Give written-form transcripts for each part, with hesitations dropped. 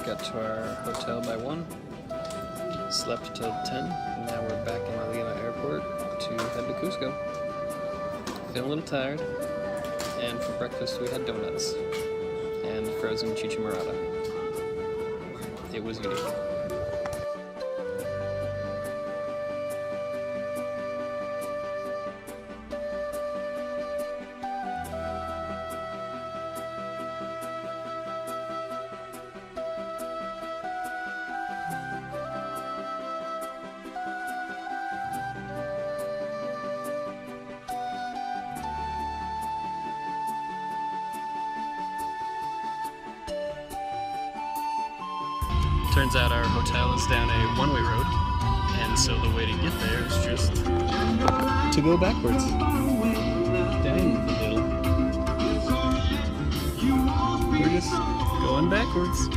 got to our hotel by 1, slept till 10, and now we're back in the Llama airport to head to Cusco. Feeling a little tired, and for breakfast we had donuts and frozen chicha morada. It was unique. Turns out our hotel is down a one-way road, and so the way to get there is just to go backwards. Dang, little. We're just going backwards.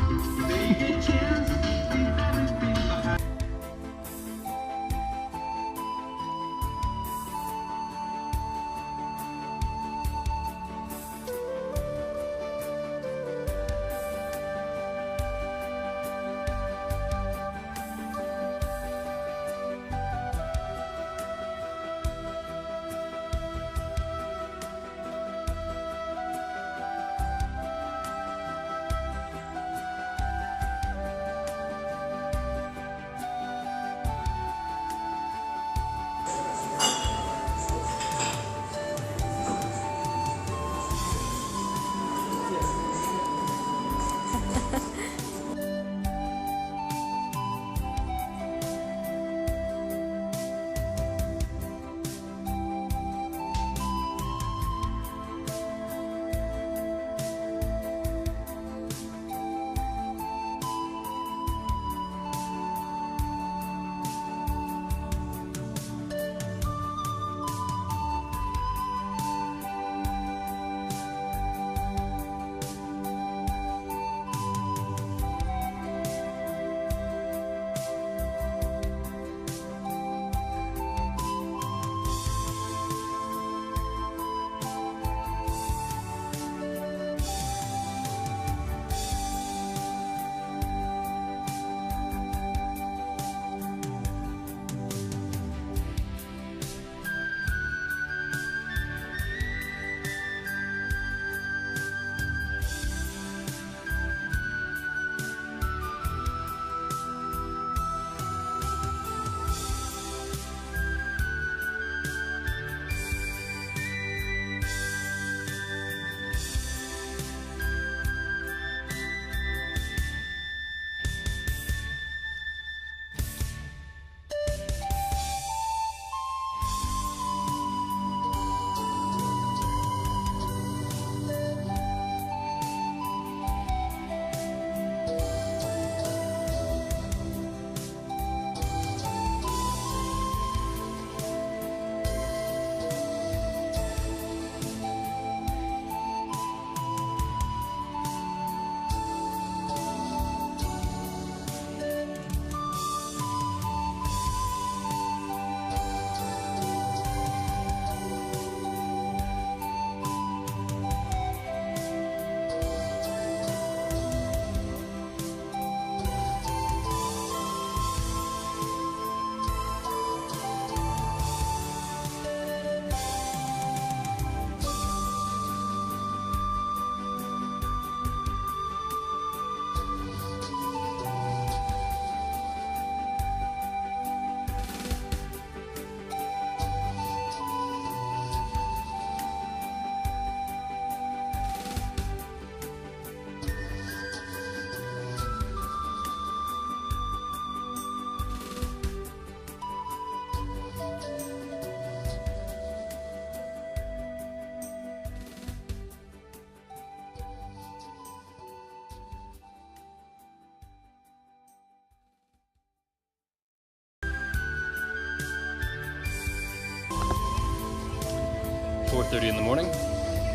"4:30 in the morning.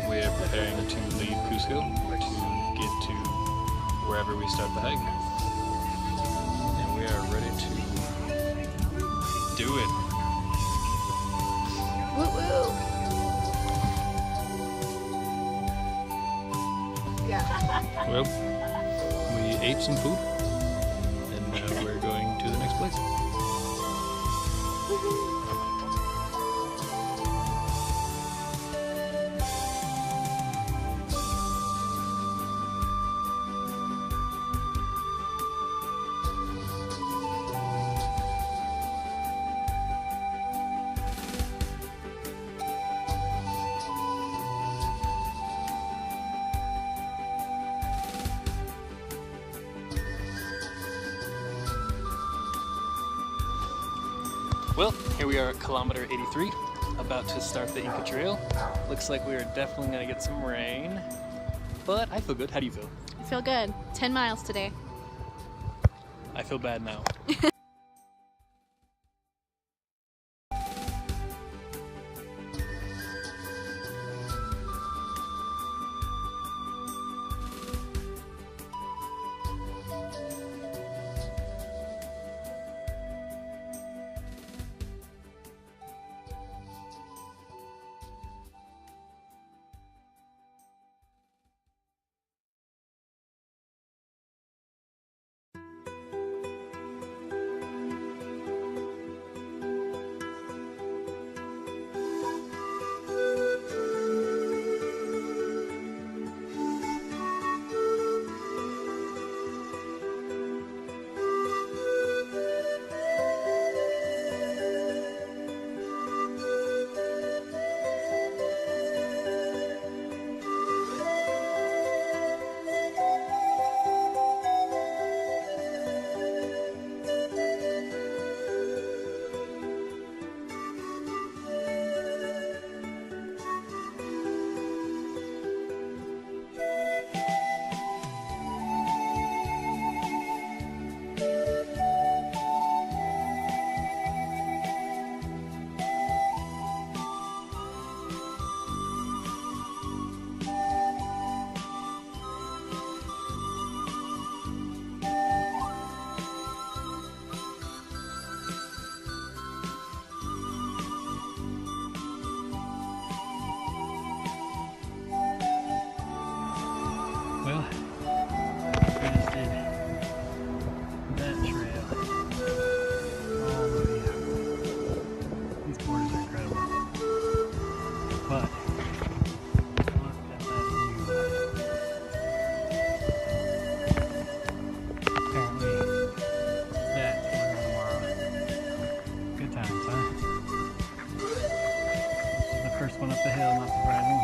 We're preparing to leave Cusco to get to wherever we start the hike. And we are ready to do it." Woo woo! Yeah. Well, we ate some food, and now we're going to the next place. Well, here we are at kilometer 83, about to start the Inca Trail. Looks like we are definitely going to get some rain, but I feel good. How do you feel? I feel good. 10 miles today. I feel bad now. Well, we just did that trail all the way up. These borders are incredible. But look at that view. Apparently that's where we're tomorrow. Good times, huh? This is the first one up the hill, not surprising.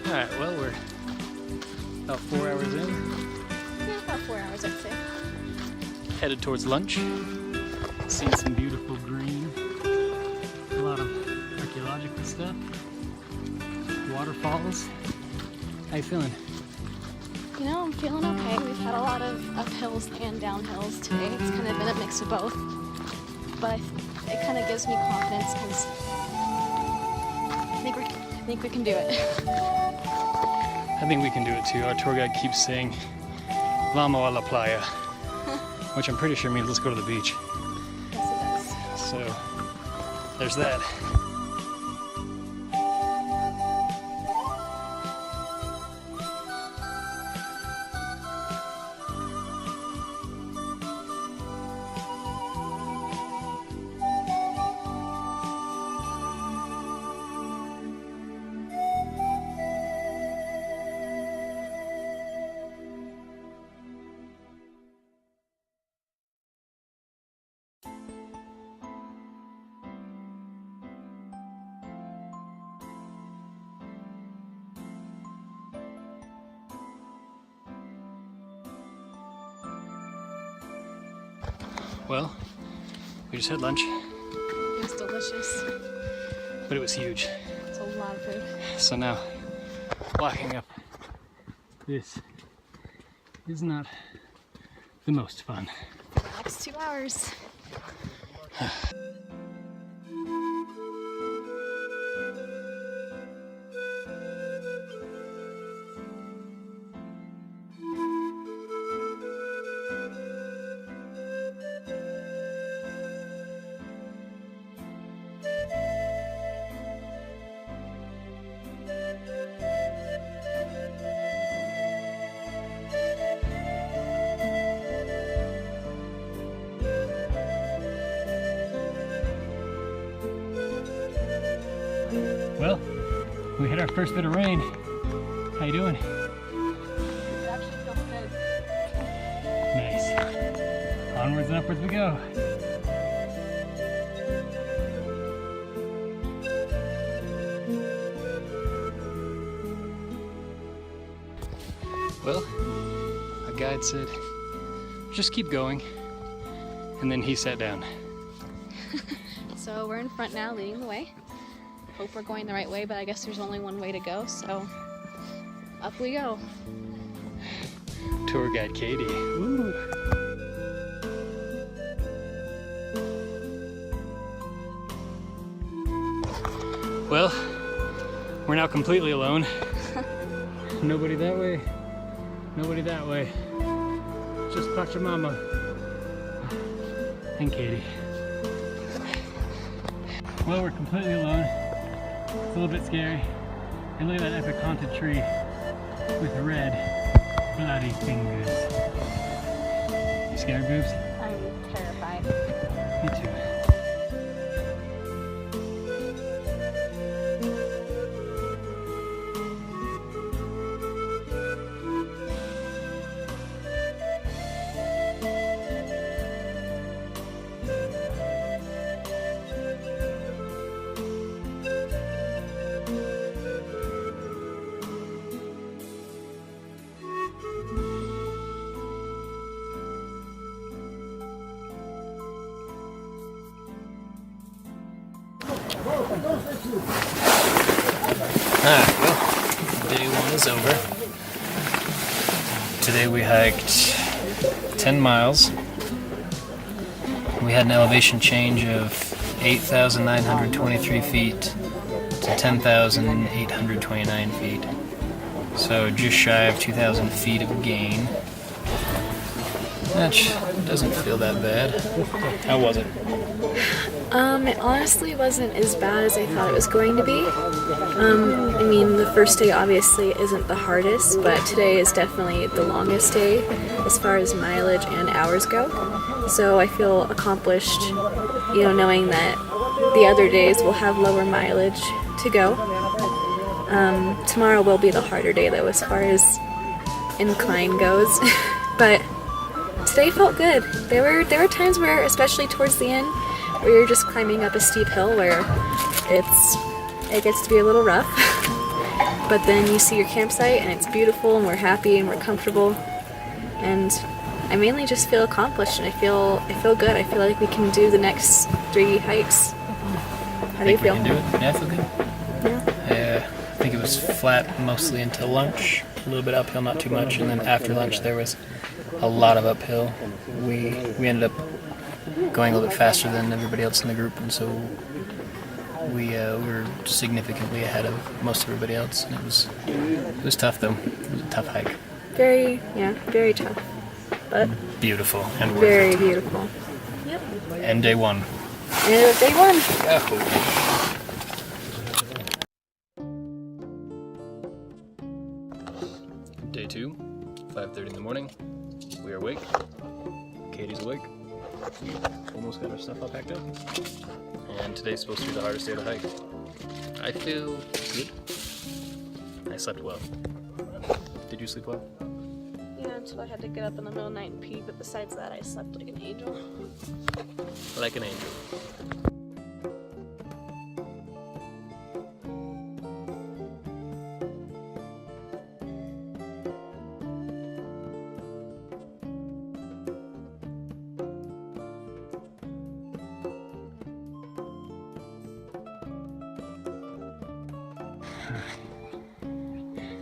Alright, well, we're about 4 hours in. Yeah, about 4 hours, I'd say. Headed towards lunch. Seeing some beautiful green. A lot of archaeological stuff. Waterfalls. How you feeling? You know, I'm feeling okay. We've had a lot of uphills and downhills today. It's kind of been a mix of both. But it kind of gives me confidence because I think we can do it. I think we can do it too. Our tour guide keeps saying Llama a la playa, which I'm pretty sure means let's go to the beach. Yes, it does. So there's that. Well, we just had lunch, It was delicious. but it was huge. It's a lot of food. So now, walking up this is not the most fun. Next 2 hours. our first bit of rain. How you doing? It actually feels good. Nice. Onwards and upwards we go. Well, our guide said, just keep going. And then he sat down. So we're in front now, leading the way. Hope we're going the right way, but I guess there's only one way to go, so up we go. Tour guide Katy. Woo. Well, we're now completely alone. Nobody that way, nobody that way. Just Pachamama and Katy. Well, we're completely alone. It's a little bit scary. And look at that epic haunted tree with red bloody fingers. You scared, Boobs? I'm terrified. Me too. Alright, well, day one is over. Today we hiked 10 miles. We had an elevation change of 8,923 feet to 10,829 feet. So just shy of 2,000 feet of gain. Which doesn't feel that bad. How was it? It honestly wasn't as bad as I thought it was going to be. I mean, the first day obviously isn't the hardest, but today is definitely the longest day as far as mileage and hours go. So I feel accomplished, you know, knowing that the other days will have lower mileage to go. Tomorrow will be the harder day though as far as incline goes, but today felt good. There were times where, especially towards the end, where you're just climbing up a steep hill where it gets to be a little rough. But then you see your campsite and it's beautiful and we're happy and we're comfortable. And I mainly just feel accomplished and I feel good. I feel like we can do the next 3 hikes. How do you feel? We can do it. Yeah, I feel good. Yeah. I think it was flat mostly until lunch. A little bit uphill, not too much, and then after lunch there was a lot of uphill. We ended up going a little bit faster than everybody else in the group, and so we were significantly ahead of most everybody else. And it was tough though. It was a tough hike. Very tough, but beautiful and worth very it. beautiful. Yep. And day one. And it was day one. Yahoo. Day 2, 5:30 in the morning. We are awake. Katie's awake. We almost got our stuff all packed up. And today's supposed to be the hardest day of the hike. I feel good. I slept well. Did you sleep well? Yeah, until I had to get up in the middle of the night and pee, but besides that, I slept like an angel. Like an angel.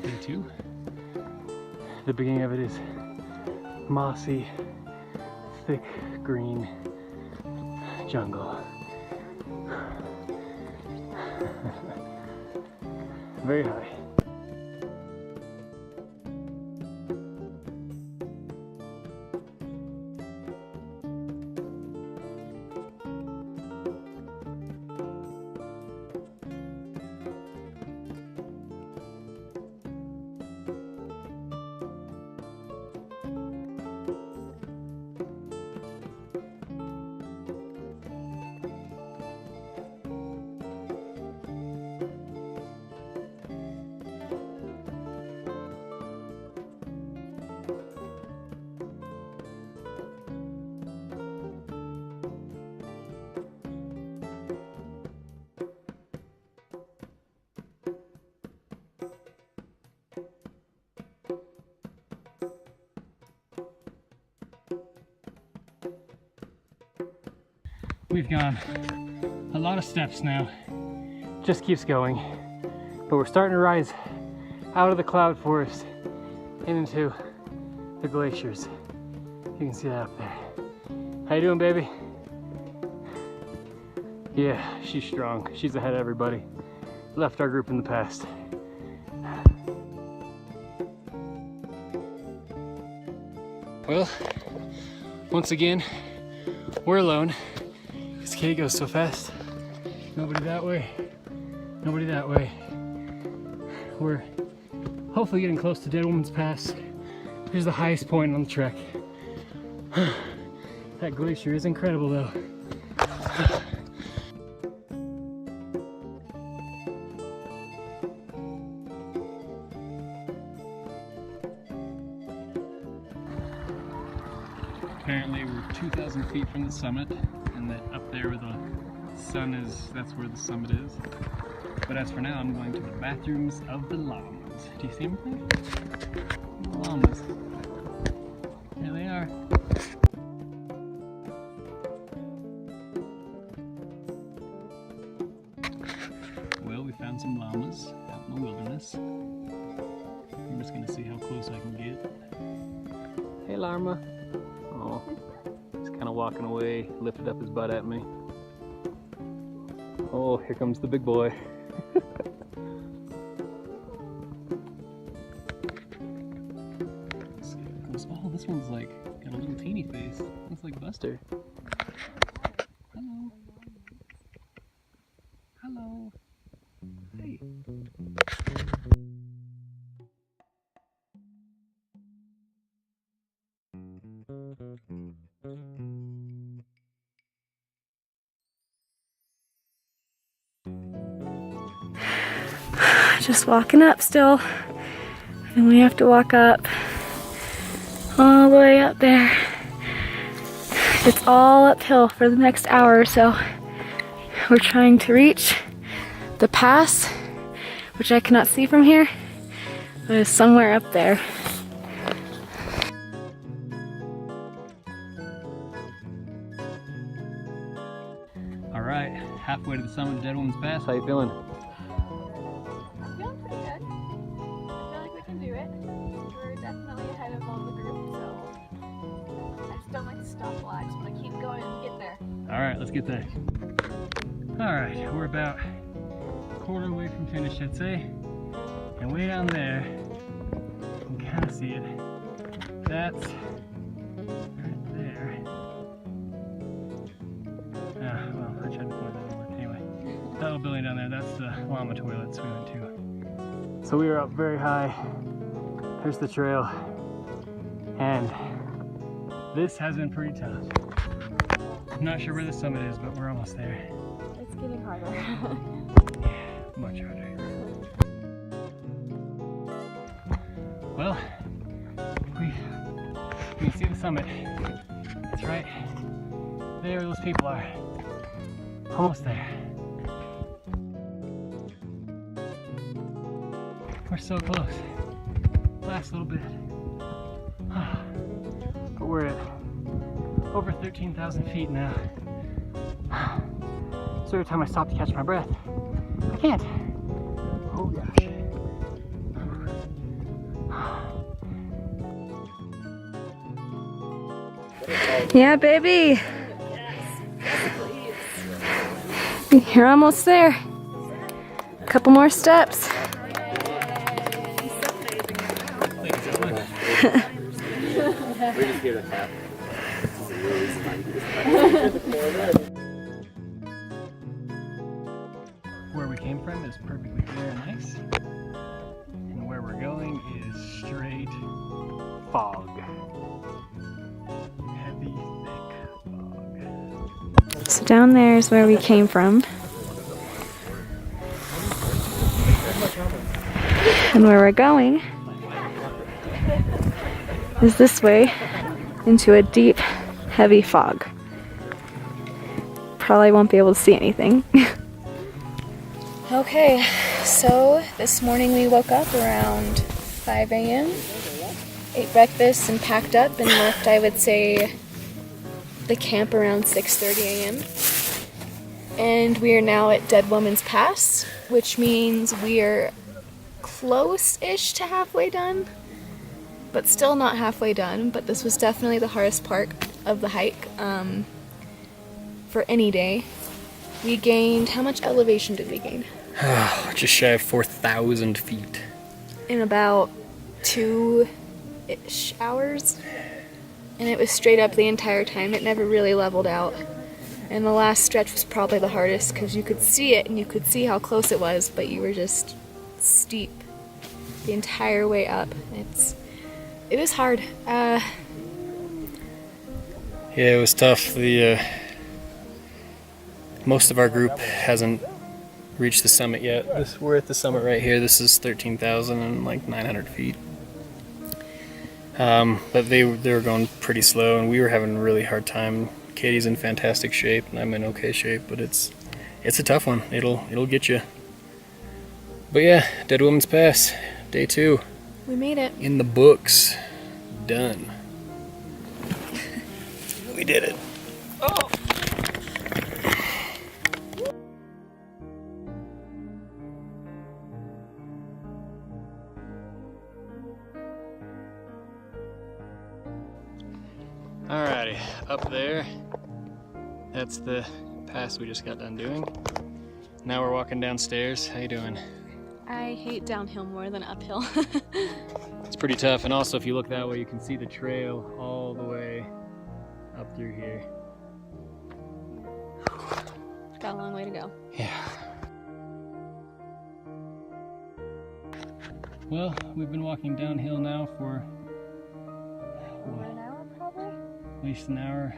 Day 2. The beginning of it is mossy, thick green jungle. Very high. We've gone a lot of steps now. Just keeps going. But we're starting to rise out of the cloud forest and into the glaciers. You can see that up there. How you doing, baby? Yeah, she's strong. She's ahead of everybody. Left our group in the past. Well, once again, we're alone because Katy goes so fast. Nobody that way, nobody that way. We're hopefully getting close to Dead Woman's Pass. Here's the highest point on the trek. That glacier is incredible though. Apparently we're 2,000 feet from the summit, and that up there where the sun is, that's where the summit is. But as for now, I'm going to the bathrooms of the llamas. Do you see anything? The llamas. There they are. Well, we found some llamas out in the wilderness. I'm just going to see how close I can get. Hey, llama. Oh, he's kind of walking away, lifted up his butt at me. Oh, here comes the big boy. Oh, this one's like got a little teeny face. Looks like Buster. Hello. Hello. Hey. Just walking up still, and we have to walk up all the way up there. It's all uphill for the next hour or so. We're trying to reach the pass, which I cannot see from here, but it's somewhere up there. All right, halfway to the summit of Dead Woman's Pass. How you feeling? I'm feeling pretty good. I feel like we can do it. We're definitely ahead of all the group, so I just don't like to stop a lot. I just want to keep going and get there. All right, let's get there. All right, we're about a quarter way from finish, I'd say. And way down there, you can kind of see it. That's right there. Well, I tried to point that over. Anyway, that little building down there, that's the llama toilets we went to. So we were up very high. There's the trail. And this has been pretty tough. I'm not sure where the summit is, but we're almost there. It's getting harder. Much harder. Well, we can see the summit. It's right there where those people are. Almost there. We're so close. Last little bit. But we're at over 13,000 feet now. So every time I stop to catch my breath, I can't. Oh gosh. Yeah, baby. You're almost there. A couple more steps. We're just here to have. Where we came from is perfectly clear and nice. And where we're going is straight fog. Heavy, thick fog. So down there is where we came from. And where we're going is this way into a deep, heavy fog. Probably won't be able to see anything. Okay, so this morning we woke up around 5 a.m., ate breakfast and packed up and left, I would say, the camp around 6:30 a.m. And we are now at Dead Woman's Pass, which means we are close-ish to halfway done, but still not halfway done. But this was definitely the hardest part of the hike for any day. We gained, how much elevation did we gain? Just shy of 4,000 feet. In about 2-ish hours. And it was straight up the entire time. It never really leveled out. And the last stretch was probably the hardest because you could see it and you could see how close it was, but you were just steep the entire way up. It was hard. Yeah, it was tough. Most of our group hasn't reached the summit yet. We're at the summit right here. This is 13,900 feet. But they were going pretty slow, and we were having a really hard time. Katy's in fantastic shape, and I'm in okay shape, but it's a tough one. It'll get you. But yeah, Dead Woman's Pass, day 2. We made it. In the books. Done. We did it. Oh! Alrighty, up there, that's the pass we just got done doing. Now we're walking downstairs. How you doing? I hate downhill more than uphill. It's pretty tough, and also if you look that way, you can see the trail all the way up through here. Got a long way to go. Yeah. Well, we've been walking downhill now for An hour probably? at least an hour.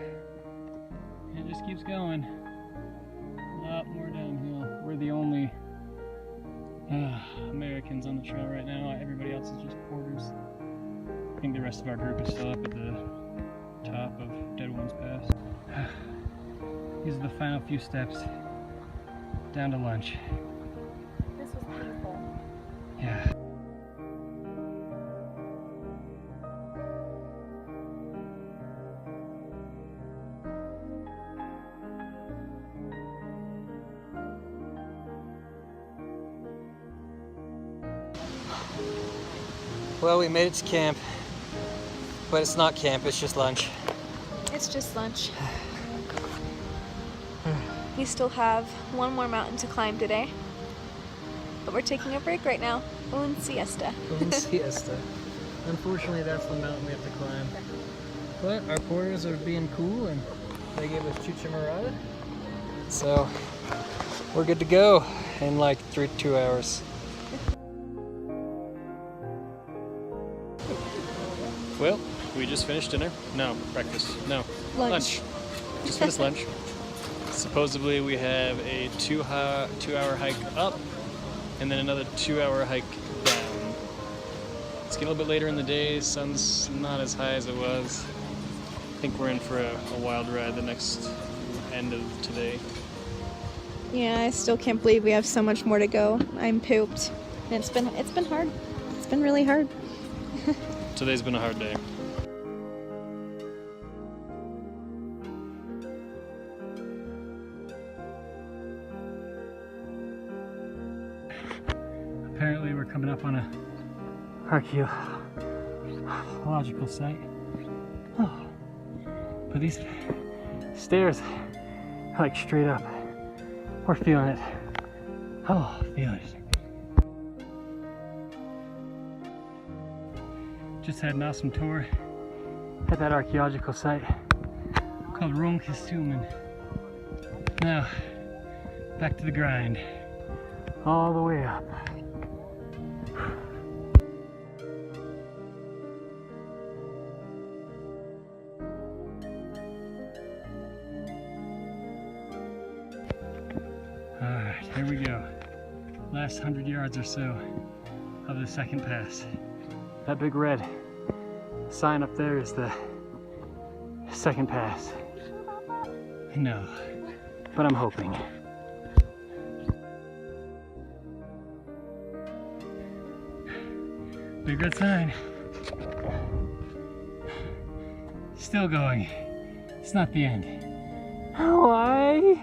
And it just keeps going. A lot more downhill. We're the only Americans on the trail right now. Everybody else is just porters. I think the rest of our group is still up at the top of Dead Woman's Pass. These are the final few steps down to lunch. This was painful. Yeah. Well, we made it to camp, but it's not camp, it's just lunch. It's just lunch. We still have one more mountain to climb today, but we're taking a break right now. Un siesta. Un siesta. Unfortunately, that's the mountain we have to climb. But our porters are being cool, and they gave us chucha morada. So, we're good to go in like 2 hours. Well, we just finished dinner. No, breakfast. No, lunch. Just finished lunch. Supposedly we have a 2-hour hike up and then another 2-hour hike down. It's getting a little bit later in the day. Sun's not as high as it was. I think we're in for a wild ride the next end of today. Yeah, I still can't believe we have so much more to go. I'm pooped. And it's been hard. It's been really hard. Today's been a hard day. Apparently we're coming up on a archaeological site. Oh. But these stairs are like straight up. We're feeling it. Oh, feeling it. Just had an awesome tour at that archaeological site called Ronkestumen. Now, back to the grind. All the way up. Alright, here we go. Last 100 yards or so of the second pass. That big red sign up there is the second pass. No, but I'm hoping. Big red sign. Still going. It's not the end. Why?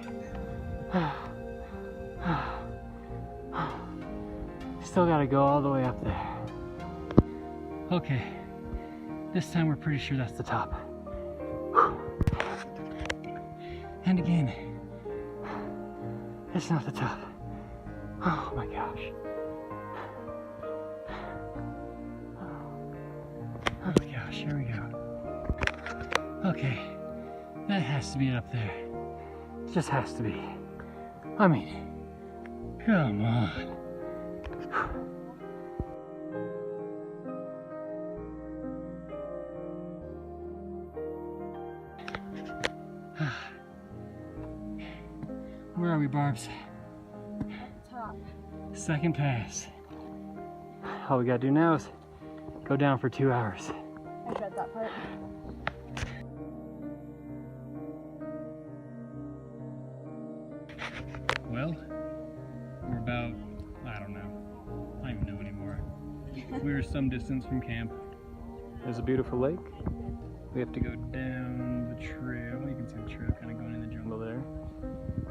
Still gotta go all the way up there. Okay, this time we're pretty sure that's the top. And again, it's not the top. Oh my gosh. Oh my gosh, here we go. Okay, that has to be it up there. It just has to be. I mean, come on. Where are we, Barbs? Top. Second pass. All we gotta do now is go down for 2 hours. I read that part. Well, we're about, I don't know. I don't even know anymore. We're some distance from camp. There's a beautiful lake. We have to go down the trail. You can see the trail kind of going in the jungle there.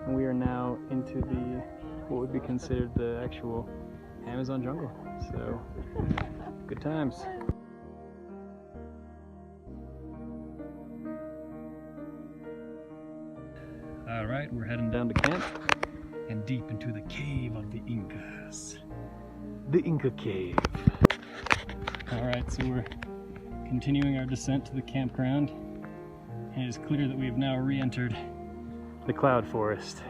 And we are now into the, what would be considered the actual Amazon jungle. So, good times. All right, we're heading down to camp and deep into the cave of the Incas. The Inca Cave. All right, so we're continuing our descent to the campground. And it is clear that we have now re-entered the cloud forest.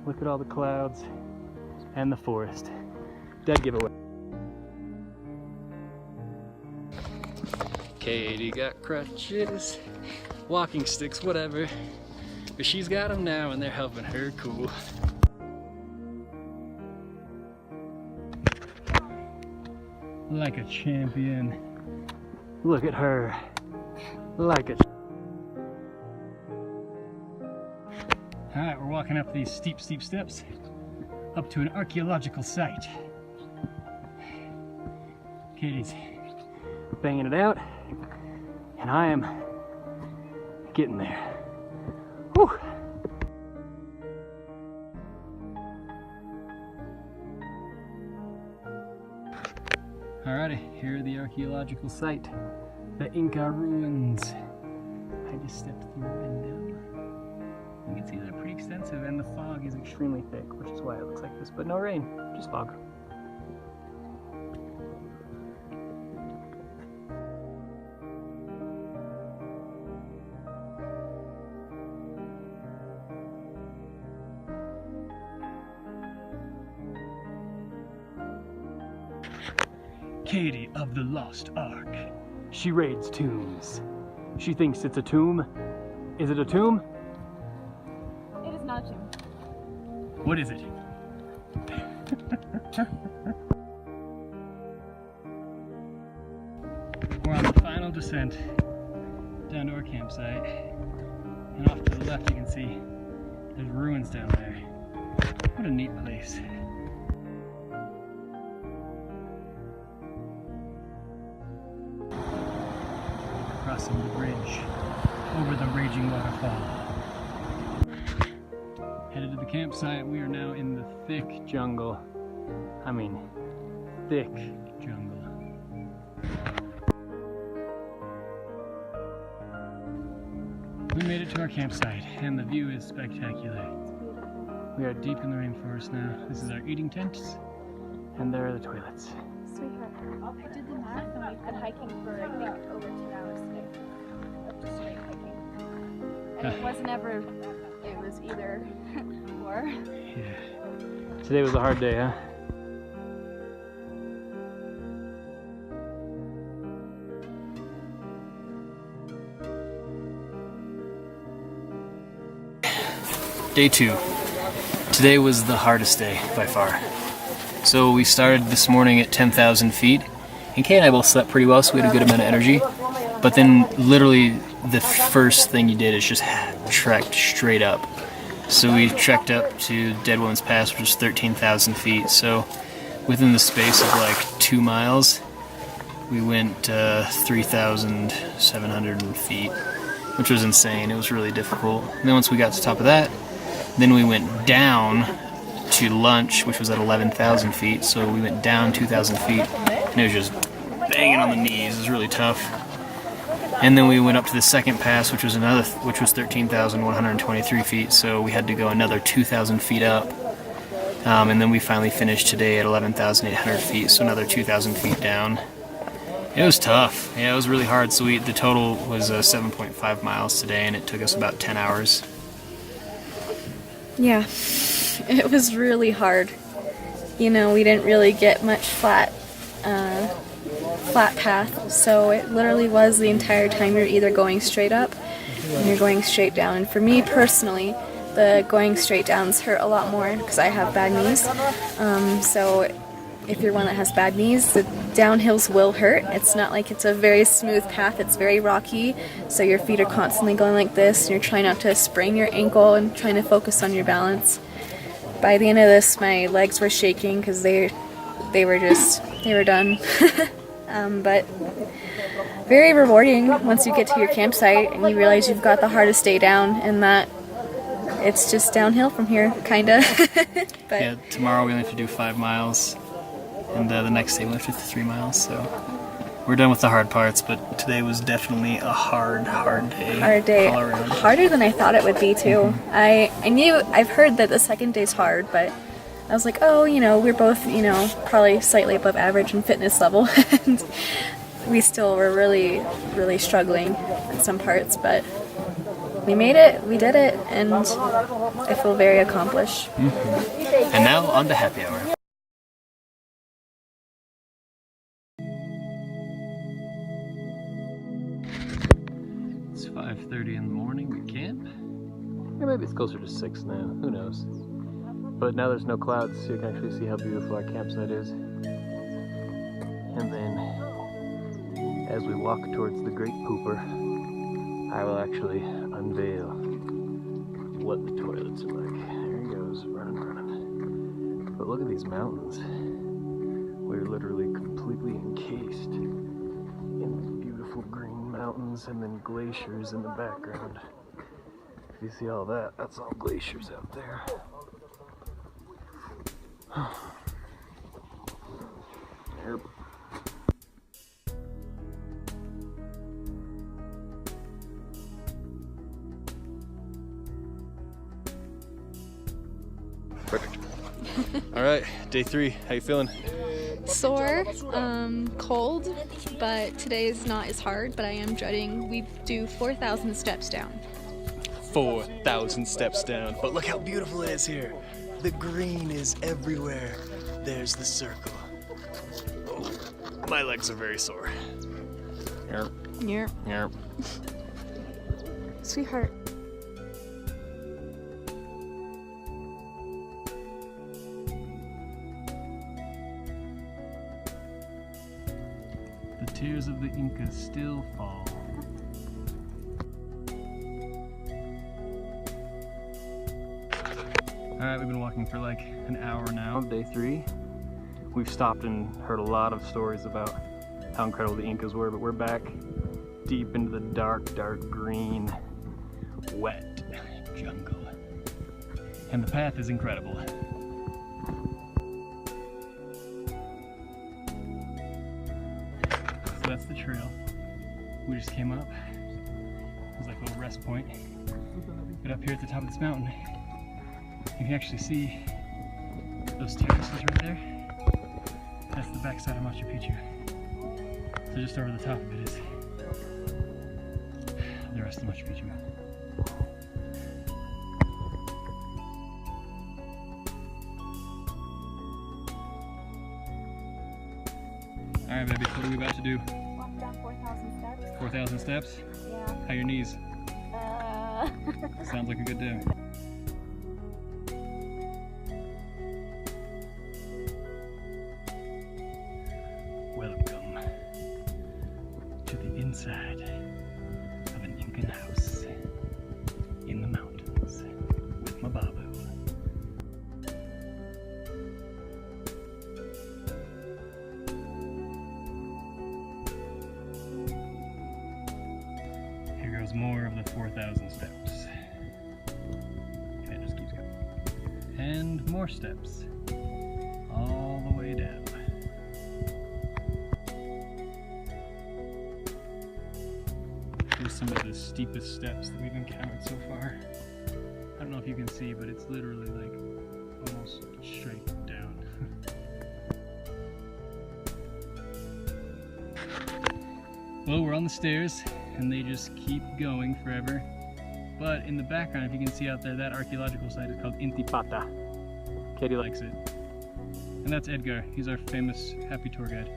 Look at all the clouds and the forest. Dead giveaway. Katy got crutches, walking sticks, whatever. But she's got them now and they're helping her cool. Like a champion. Look at her. Like a... Alright, we're walking up these steep steps up to an archaeological site. Katy's banging it out, and I am getting there. Whew. Alrighty, here are the archaeological site, the Inca ruins. I just stepped through a window. You can see they're pretty extensive, and the fog is extremely thick, which is why it looks like this, but no rain, just fog. Katy of the Lost Ark. She raids tombs. She thinks it's a tomb. Is it a tomb? It is not a tomb. What is it? We're on the final descent down to our campsite. And off to the left you can see there's ruins down there. What a neat place. Crossing the bridge over the raging waterfall. Headed to the campsite, we are now in the thick jungle. I mean, thick jungle. We made it to our campsite, and the view is spectacular. We are deep in the rainforest now. This is our eating tents, and there are the toilets. Sweetheart, I did the math and we've been hiking for I think over 2 hours today. Of just straight hiking. And it was never, it was either or. Yeah. Today was a hard day, huh? Day 2. Today was the hardest day by far. So we started this morning at 10,000 feet, and Kay and I both slept pretty well, so we had a good amount of energy. But then literally the first thing you did is just trekked straight up. So we trekked up to Dead Woman's Pass, which is 13,000 feet. So within the space of like 2 miles, we went 3,700 feet, which was insane. It was really difficult. And then once we got to the top of that, Then we went down to lunch, which was at 11,000 feet. So we went down 2,000 feet, and it was just banging on the knees. It was really tough. And then we went up to the second pass, which was 13,123 feet. So we had to go another 2,000 feet up. And then we finally finished today at 11,800 feet, so another 2,000 feet down. It was tough. Yeah, it was really hard. So the total was 7.5 miles today, and it took us about 10 hours. Yeah, it was really hard. You know, we didn't really get much flat path, so it literally was the entire time you're either going straight up and you're going straight down. And for me personally, the going straight downs hurt a lot more because I have bad knees. So if you're one that has bad knees, the downhills will hurt. It's not like it's a very smooth path, it's very rocky, so your feet are constantly going like this and you're trying not to sprain your ankle and trying to focus on your balance. By the end of this, my legs were shaking because they were done. But very rewarding once you get to your campsite and you realize you've got the hardest day down and that it's just downhill from here, kinda. But yeah, tomorrow we only have to do 5 miles, and the next day we have to do 3 miles, so we're done with the hard parts, but today was definitely a hard day. Hard day. All around. Harder than I thought it would be, too. I've heard that the second day's hard, but I was like, oh, you know, we're both, you know, probably slightly above average in fitness level, and we still were really, really struggling in some parts, but we made it, we did it, and I feel very accomplished. Mm-hmm. And now on to happy hour. It's 5:30 in the morning, we camp. Or maybe it's closer to 6 now, who knows. But now there's no clouds, so you can actually see how beautiful our campsite is. And then, as we walk towards the Great Pooper, I will actually unveil what the toilets are like. There he goes, running. But look at these mountains. We're literally completely encased in beautiful green mountains and then glaciers in the background. If you see all that, that's all glaciers out there. Yep. Perfect. All right, day 3. How you feeling? Sore, cold, but today is not as hard, but I am dreading. We do 4,000 steps down. 4,000 steps down. But look how beautiful it is here. The green is everywhere. There's the circle. Oh, my legs are very sore. Yep. Yep. Yep. Sweetheart. The tears of the Incas still fall. Alright, we've been walking for like an hour now. Day 3. We've stopped and heard a lot of stories about how incredible the Incas were, but we're back deep into the dark green, wet jungle. And the path is incredible. So that's the trail. We just came up. It was like a little rest point. But up here at the top of this mountain, you can actually see those terraces right there. That's the backside of Machu Picchu. So just over the top of it is the rest of Machu Picchu. Alright baby, what are we about to do? Walk down 4,000 steps. 4,000 steps? Yeah. How are your knees? Sounds like a good day. Welcome to the inside of an Incan house in the mountains with my babu. Here goes more of the 4,000 steps. And it just keeps going. and more steps all the way down. Here's some of the steepest steps that we've encountered so far. I don't know if you can see, but it's literally like almost straight down. Well, we're on the stairs and they just keep going forever. But in the background, if you can see out there, that archaeological site is called Intipata. Katy likes it. And that's Edgar. He's our famous happy tour guide.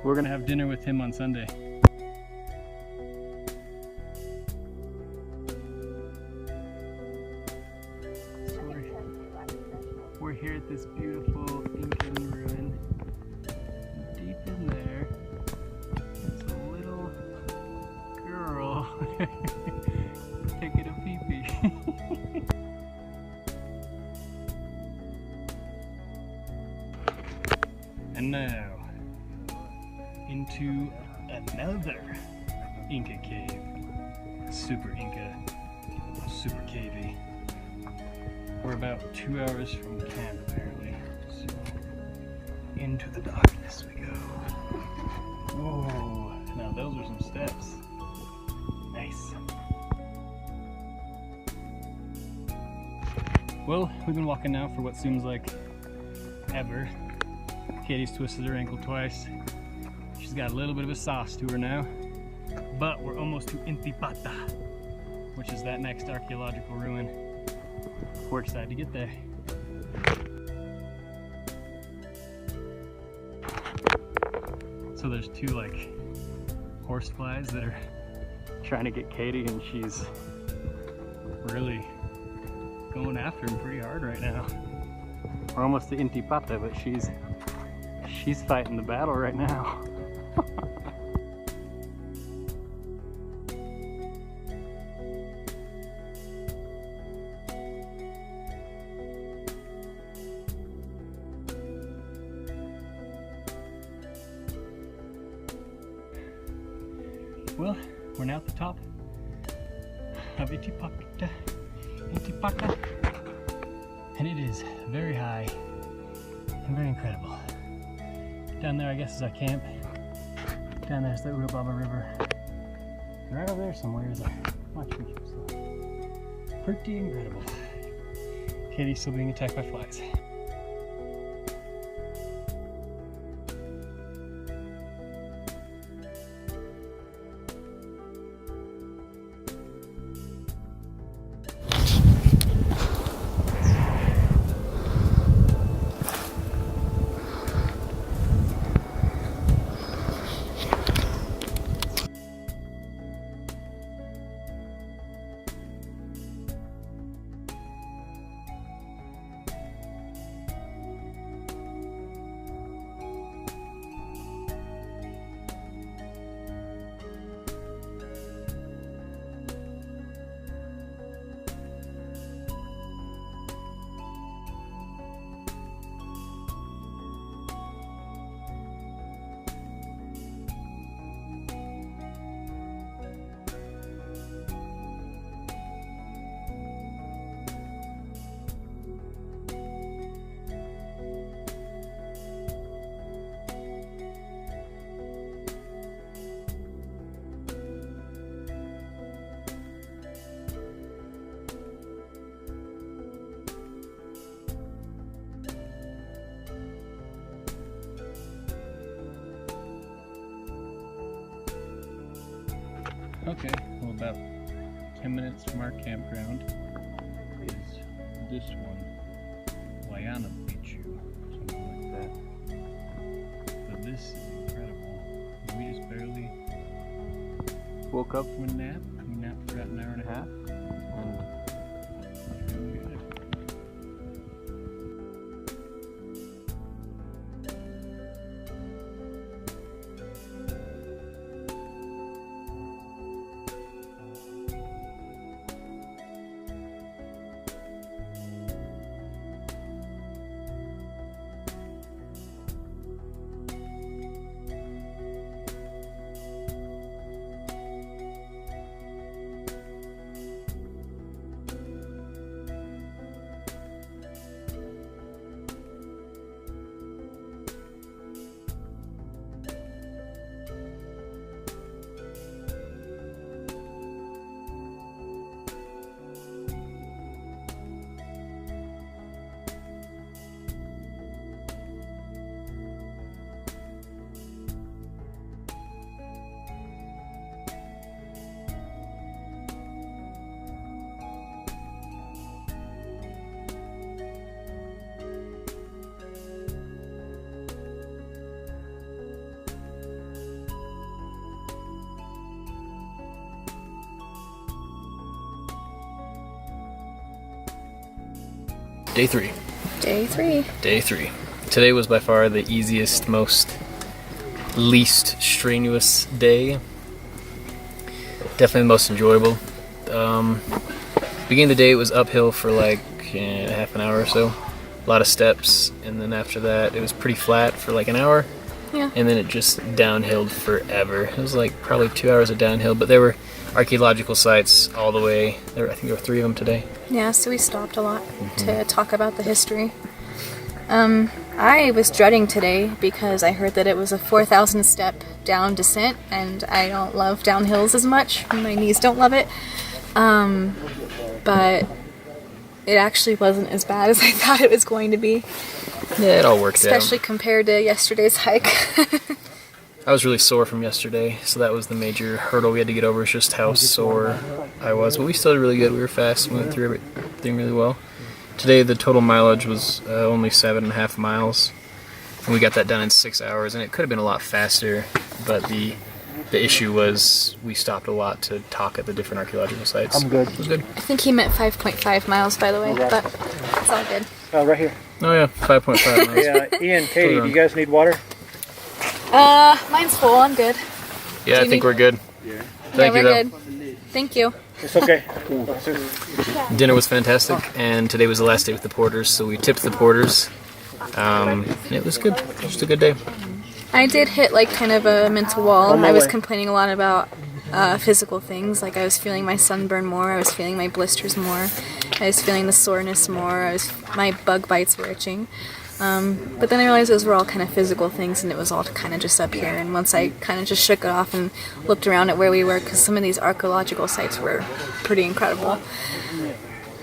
We're gonna have dinner with him on Sunday. So we're here at this beautiful Incan ruin. Deep in there, there's a little girl taking a pee-pee. And now, into another Inca cave. Super Inca, super cavey. We're about 2 hours from camp apparently. So, into the darkness we go. Whoa, now those are some steps. Nice. Well, we've been walking now for what seems like ever. Katy's twisted her ankle twice. She's got a little bit of a sauce to her now. But we're almost to Intipata, which is that next archaeological ruin. We're excited to get there. So there's two like horseflies that are trying to get Katy, and she's really going after him pretty hard right now. We're almost to Intipata, but she's fighting the battle right now. Well, we're now at the top of Intipata, and it is very high and very incredible. Down there, I guess, is our camp. Down there's the Urubamba River. And right over there somewhere is our Machu Picchu. Pretty incredible. Katy's still being attacked by flies. Okay, well, about 10 minutes from our campground is this one, Llama Picchu, something like that. But this is incredible. We just barely woke up from a nap. We napped for about an hour and a half, and we're feeling good. Day 3. Day 3. Day 3. Today was by far the easiest, least strenuous day. Definitely the most enjoyable. Beginning of the day, it was uphill for like half an hour or so. A lot of steps, and then after that, it was pretty flat for like an hour. Yeah. And then it just downhilled forever. It was like probably 2 hours of downhill, but there were archaeological sites all the way. I think there were 3 of them today. Yeah, so we stopped a lot to talk about the history. I was dreading today because I heard that it was a 4,000 step down descent, and I don't love downhills as much. My knees don't love it. But it actually wasn't as bad as I thought it was going to be. Yeah, it all worked Especially out. compared to yesterday's hike. I was really sore from yesterday, so that was the major hurdle we had to get over, is just how sore I was. But we still did really good. We were fast. We went through everything really well. Today, the total mileage was only 7.5 miles. And we got that done in 6 hours, and it could have been a lot faster, but the issue was we stopped a lot to talk at the different archaeological sites. I'm good. It was good. I think he meant 5.5 miles, by the way, but it's all good. Oh, right here. Oh yeah, 5.5 miles. Yeah, Ian, Katy, do you guys need water? Mine's full. I'm good. Yeah, I think we're good. Yeah. Thank you, we're though. good. Thank you. It's okay. Dinner was fantastic, and today was the last day with the porters, so we tipped the porters. And it was good. Just a good day. I did hit like kind of a mental wall. I was complaining a lot about physical things. Like I was feeling my sunburn more. I was feeling my blisters more. I was feeling the soreness more. My bug bites were itching. But then I realized those were all kind of physical things, and it was all kind of just up here. And once I kind of just shook it off and looked around at where we were, because some of these archaeological sites were pretty incredible,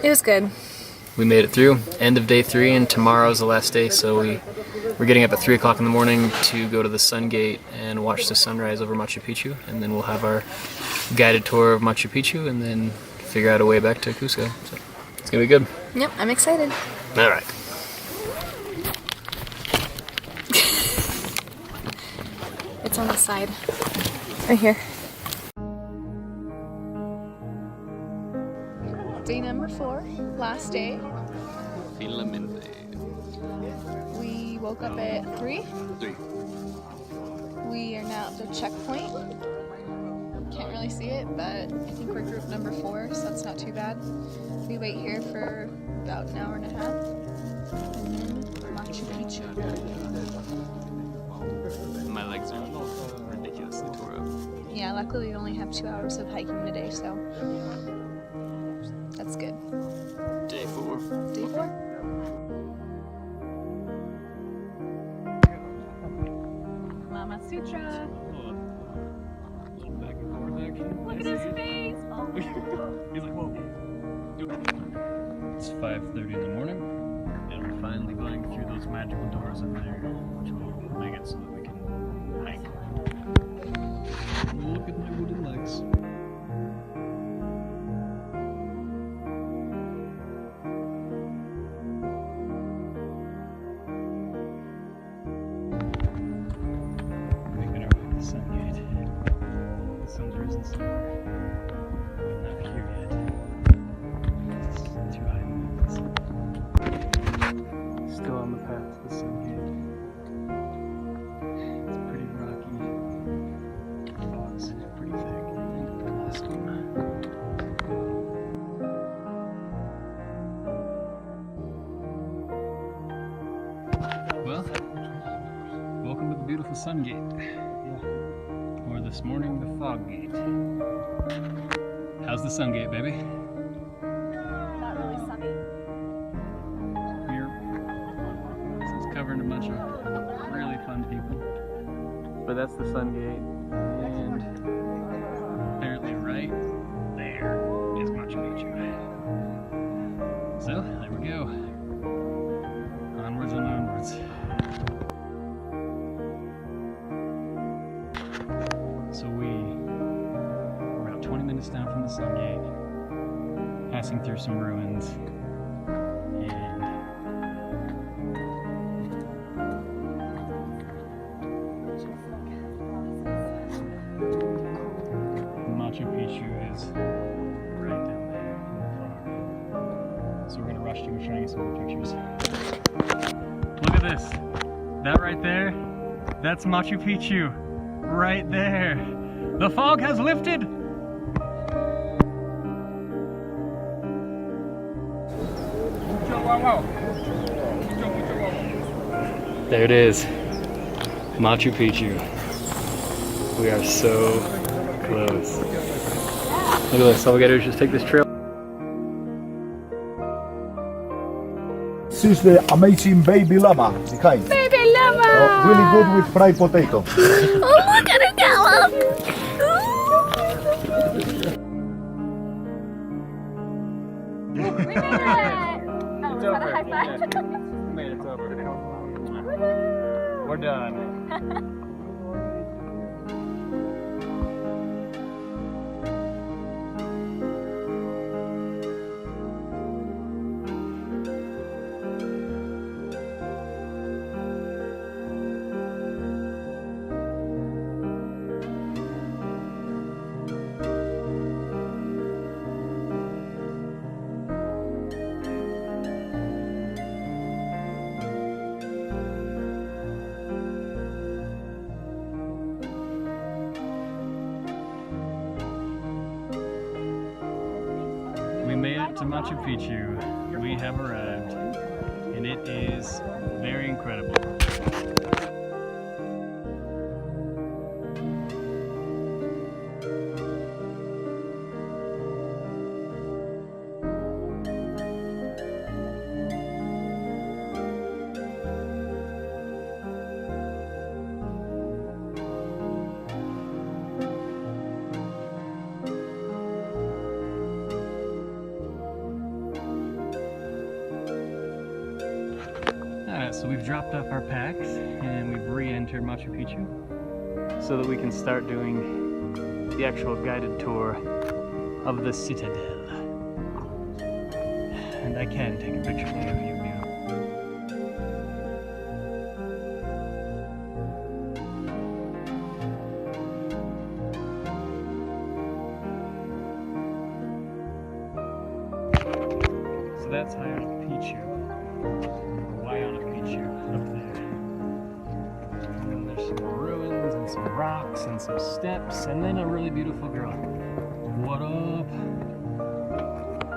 it was good. We made it through. End of day 3, and tomorrow's the last day, so we're getting up at 3 o'clock in the morning to go to the Sun Gate and watch the sunrise over Machu Picchu, and then we'll have our guided tour of Machu Picchu, and then figure out a way back to Cusco. So it's gonna be good. Yep, I'm excited. All right. It's on the side. Right here. Day number 4, last day. We woke up at 3. We are now at the checkpoint. Can't really see it, but I think we're group number 4, so that's not too bad. We wait here for about an hour and a half. And then Machu Picchu. My legs are ridiculously tore up. Yeah, luckily we only have 2 hours of hiking today, so that's good. Day 4. Day 4? Mama Sutra. Back and forth action. Look at his face. Oh. He's like, whoa. It's 5:30 in the morning, and we're finally going through those magical doors up there, which will make it so that we can hike. Look at my wooden legs. Making our way to the Sun Gate. The sun's risen somewhere. Not here yet. It's too high in the mountains. Still on the path to the Sun Gate. It's pretty rocky. Fog's pretty thick. I think we lost him. Well, welcome to the beautiful Sun Gate. Or this morning, the Fog Gate. How's the Sun Gate, baby? Not really sunny. Here. This is covering a bunch of really fun people. But that's the Sun Gate, and apparently right there is Machu Picchu. So, there we go. Onwards and onwards. So we're about 20 minutes down from the Sun Gate, passing through some ruins, and Machu Picchu is right down there in the fog. So we're gonna rush to go try and me some more pictures. Look at this. That right there, that's Machu Picchu. Right there. The fog has lifted. There it is. Machu Picchu. We are so close. Look at this. All we gotta do is just take this trail. This is the amazing baby llama behind. Baby llama! Really good with fried potato. Oh, look at her gallop! We made it! Oh, we got a high five. Made it over. We're done. We made it to Machu Picchu. We have arrived, and it is very incredible. So we've dropped off our packs and we've re-entered Machu Picchu so that we can start doing the actual guided tour of the citadel. And I can take a picture of you. So that's Machu Picchu. Up there. And then there's some ruins and some rocks and some steps and then a really beautiful girl. What up?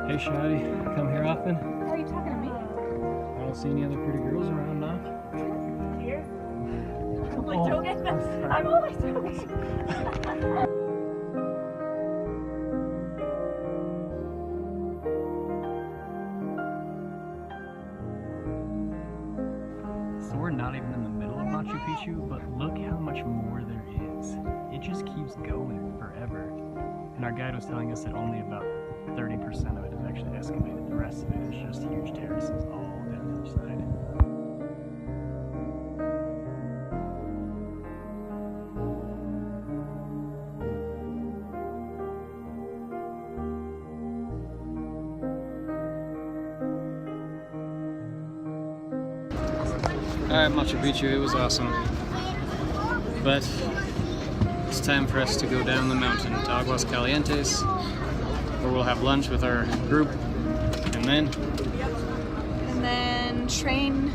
Hey Shadi, come here often? Are you talking to me? I don't see any other pretty girls around now. Here? I'm only joking. I'm only joking. So we're not even in the middle of Machu Picchu, but look how much more there is. It just keeps going forever. And our guide was telling us that only about 30% of it is actually excavated. The rest of it is just huge terraces all down the side. Alright, Machu Picchu, it was awesome. But it's time for us to go down the mountain to Aguas Calientes, where we'll have lunch with our group, and then train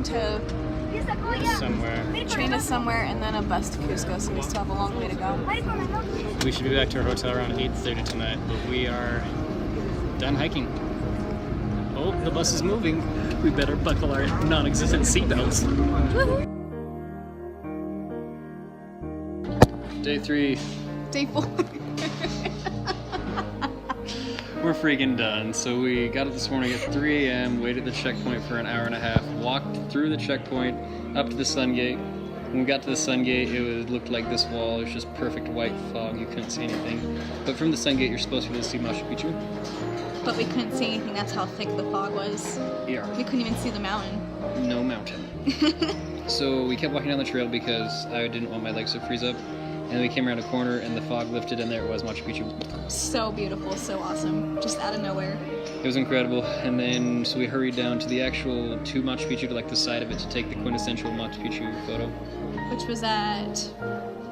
to somewhere, and then a bus to Cusco, so we still have a long way to go. we should be back to our hotel around 8:30 tonight, but we are done hiking. Oh, the bus is moving. We better buckle our non-existent seatbelts. Day 3. Day 4. We're freaking done. So we got up this morning at 3 a.m., waited at the checkpoint for an hour and a half, walked through the checkpoint up to the sun gate. When we got to the sun gate, it looked like this wall. It was just perfect white fog. You couldn't see anything. But from the sun gate, you're supposed to be able to see Machu Picchu. But we couldn't see anything. That's how thick the fog was. Yeah. We couldn't even see the mountain. No mountain. So we kept walking down the trail because I didn't want my legs to freeze up. And then we came around a corner and the fog lifted and there it was, Machu Picchu. So beautiful, so awesome. Just out of nowhere. It was incredible. And then, so we hurried down to the actual, to Machu Picchu, to like the side of it to take the quintessential Machu Picchu photo. which was at,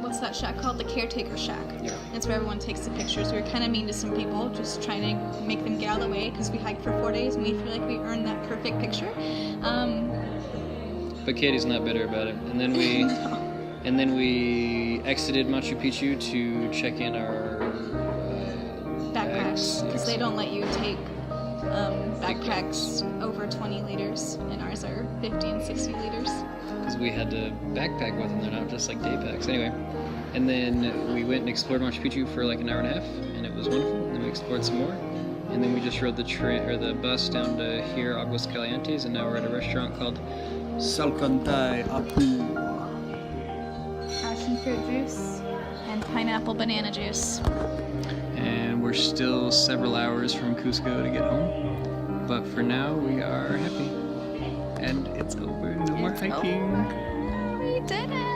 what's that shack called? The Caretaker Shack. Yeah. That's where everyone takes the pictures. We were kind of mean to some people, just trying to make them get out of the way because we hiked for 4 days and we feel like we earned that perfect picture. But Katy's not bitter about it. And then we, and then we exited Machu Picchu to check in our Backpacks, because yes. they don't let you take backpacks over 20 liters, and ours are 50 and 60 liters. Because we had to backpack with them, they're not just like day packs. Anyway, and then we went and explored Machu Picchu for like an hour and a half, and it was wonderful. And then we explored some more, and then we just rode the bus down to here, Aguas Calientes, and now we're at a restaurant called Salcantay Apu. Passion fruit juice and pineapple banana juice. And we're still several hours from Cusco to get home, but for now we are happy. And it's over. No more hiking. We did it!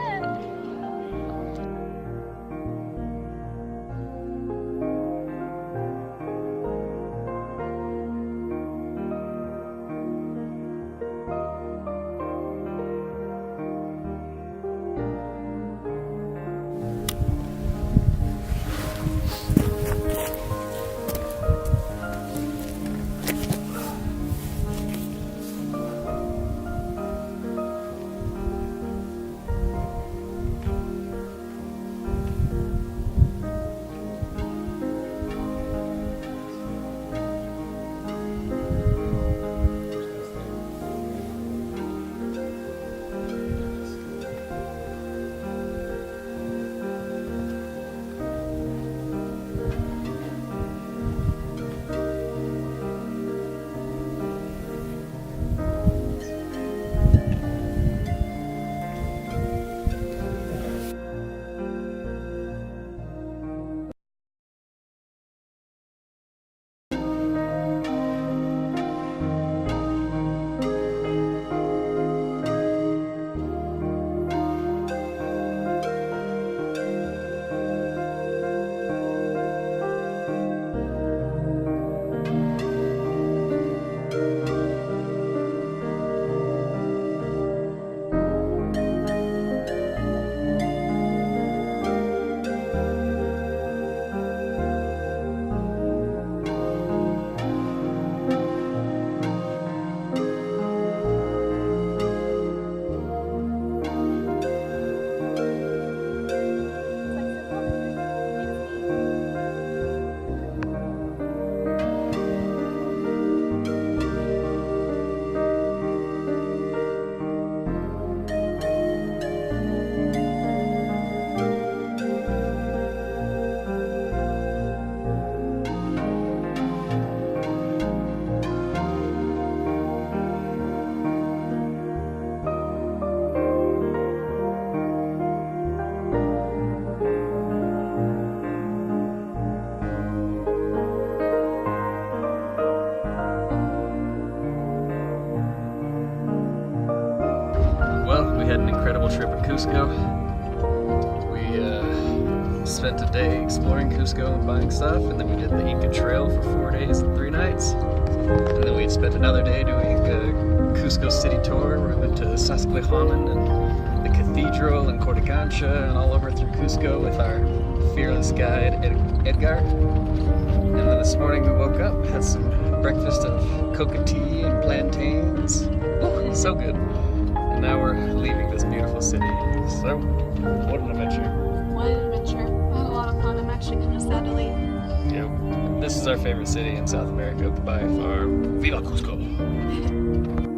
had an incredible trip in Cusco. We spent a day exploring Cusco and buying stuff, and then we did the Inca Trail for 4 days and 3 nights. And then we spent another day doing a Cusco city tour where we went to Sacsayhuaman and the cathedral and Cortacancha and all over through Cusco with our fearless guide Edgar. And then this morning we woke up, had some breakfast of coca tea and plantains. Ooh, so good. And now we're leaving this beautiful city. So, what an adventure. What an adventure. I had a lot of fun. I'm actually kind of sad to leave. Yeah. This is our favorite city in South America by far. Viva Cusco!